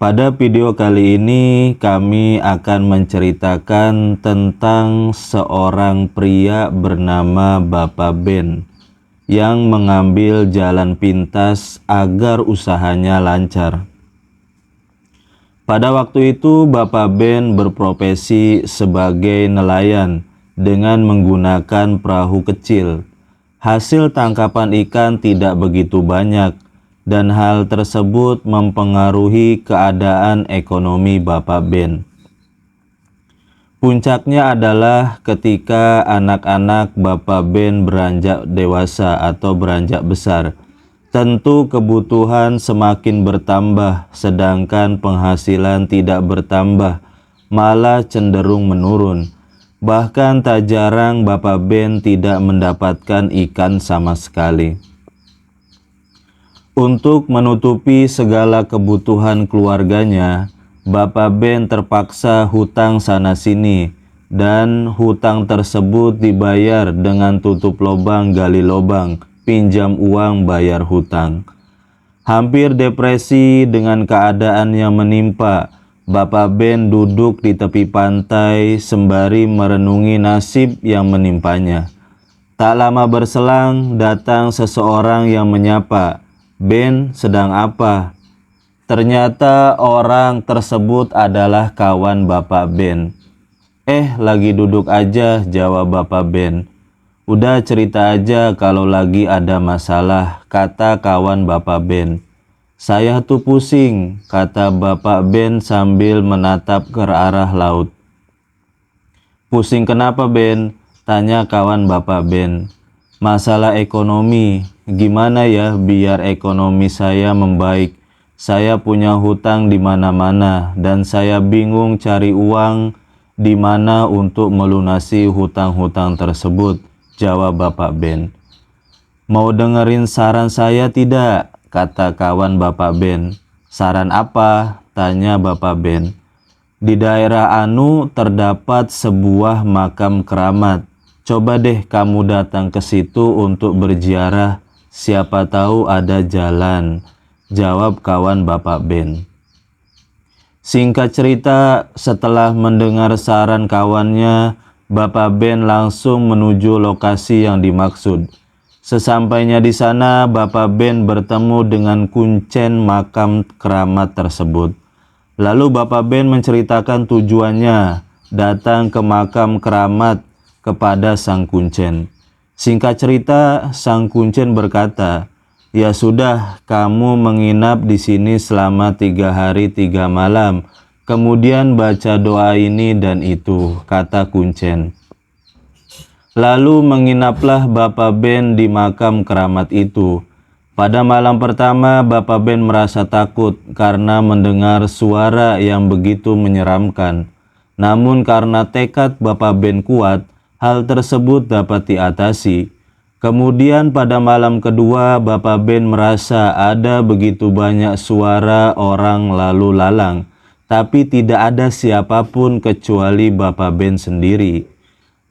Pada video kali ini kami akan menceritakan tentang seorang pria bernama Bapak Ben yang mengambil jalan pintas agar usahanya lancar. Pada waktu itu Bapak Ben berprofesi sebagai nelayan dengan menggunakan perahu kecil. Hasil tangkapan ikan tidak begitu banyak, dan hal tersebut mempengaruhi keadaan ekonomi Bapak Ben. Puncaknya adalah ketika anak-anak Bapak Ben beranjak dewasa atau beranjak besar. Tentu kebutuhan semakin bertambah, sedangkan penghasilan tidak bertambah, malah cenderung menurun. Bahkan tak jarang Bapak Ben tidak mendapatkan ikan sama sekali. Untuk menutupi segala kebutuhan keluarganya, Bapak Ben terpaksa hutang sana-sini, dan hutang tersebut dibayar dengan tutup lubang gali lubang, pinjam uang bayar hutang. Hampir depresi dengan keadaan yang menimpa, Bapak Ben duduk di tepi pantai sembari merenungi nasib yang menimpanya. Tak lama berselang, datang seseorang yang menyapa, "Ben, sedang apa?" Ternyata orang tersebut adalah kawan Bapak Ben. Lagi duduk aja," jawab Bapak Ben. "Udah cerita aja kalau lagi ada masalah," kata kawan Bapak Ben. "Saya tuh pusing," kata Bapak Ben sambil menatap ke arah laut. "Pusing kenapa, Ben?" tanya kawan Bapak Ben. "Masalah ekonomi. Gimana ya biar ekonomi saya membaik? Saya punya hutang di mana-mana dan saya bingung cari uang di mana untuk melunasi hutang-hutang tersebut," jawab Bapak Ben. "Mau dengerin saran saya tidak?" kata kawan Bapak Ben. "Saran apa?" tanya Bapak Ben. "Di daerah Anu terdapat sebuah makam keramat. Coba deh kamu datang ke situ untuk berziarah. Siapa tahu ada jalan," jawab kawan Bapak Ben. Singkat cerita, setelah mendengar saran kawannya, Bapak Ben langsung menuju lokasi yang dimaksud. Sesampainya di sana, Bapak Ben bertemu dengan kuncen makam keramat tersebut. Lalu Bapak Ben menceritakan tujuannya datang ke makam keramat kepada sang kuncen. Singkat cerita, sang kuncen berkata, "Ya sudah, kamu menginap di sini selama 3 hari 3 malam. Kemudian baca doa ini dan itu," kata kuncen. Lalu menginaplah Bapak Ben di makam keramat itu. Pada malam pertama, Bapak Ben merasa takut karena mendengar suara yang begitu menyeramkan. Namun karena tekad Bapak Ben kuat, hal tersebut dapat diatasi. Kemudian pada malam kedua, Bapak Ben merasa ada begitu banyak suara orang lalu lalang, tapi tidak ada siapapun kecuali Bapak Ben sendiri.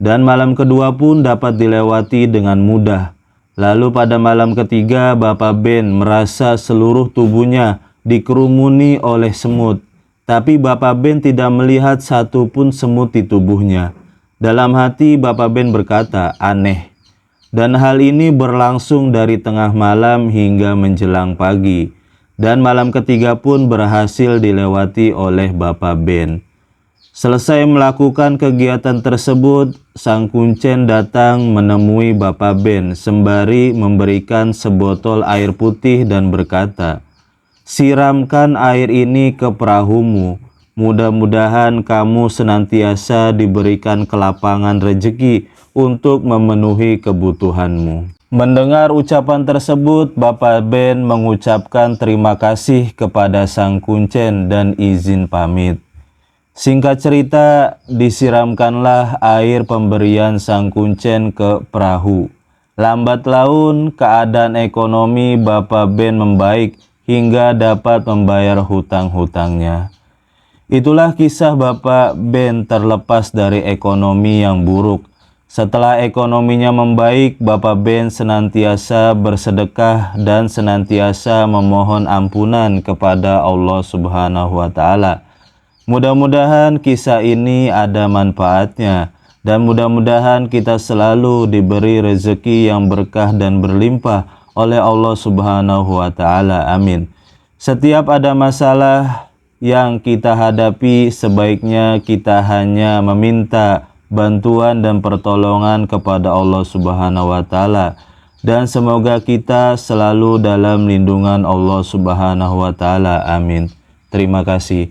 Dan malam kedua pun dapat dilewati dengan mudah. Lalu pada malam ketiga, Bapak Ben merasa seluruh tubuhnya dikerumuni oleh semut, tapi Bapak Ben tidak melihat satupun semut di tubuhnya. Dalam hati Bapak Ben berkata, "Aneh." Dan hal ini berlangsung dari tengah malam hingga menjelang pagi. Dan malam ketiga pun berhasil dilewati oleh Bapak Ben. Selesai melakukan kegiatan tersebut, sang kuncen datang menemui Bapak Ben sembari memberikan sebotol air putih dan berkata, "Siramkan air ini ke perahumu. Mudah-mudahan kamu senantiasa diberikan kelapangan rezeki untuk memenuhi kebutuhanmu." Mendengar ucapan tersebut, Bapak Ben mengucapkan terima kasih kepada sang kuncen dan izin pamit. Singkat cerita, disiramkanlah air pemberian sang kuncen ke perahu. Lambat laun, keadaan ekonomi Bapak Ben membaik hingga dapat membayar hutang-hutangnya. Itulah kisah Bapak Ben terlepas dari ekonomi yang buruk. Setelah ekonominya membaik, Bapak Ben senantiasa bersedekah dan senantiasa memohon ampunan kepada Allah Subhanahu wa Ta'ala. Mudah-mudahan kisah ini ada manfaatnya, dan mudah-mudahan kita selalu diberi rezeki yang berkah dan berlimpah oleh Allah Subhanahu wa Ta'ala. Amin. Setiap ada masalah yang kita hadapi, sebaiknya kita hanya meminta bantuan dan pertolongan kepada Allah Subhanahu wa Ta'ala, dan semoga kita selalu dalam lindungan Allah Subhanahu wa Ta'ala. Amin. Terima kasih.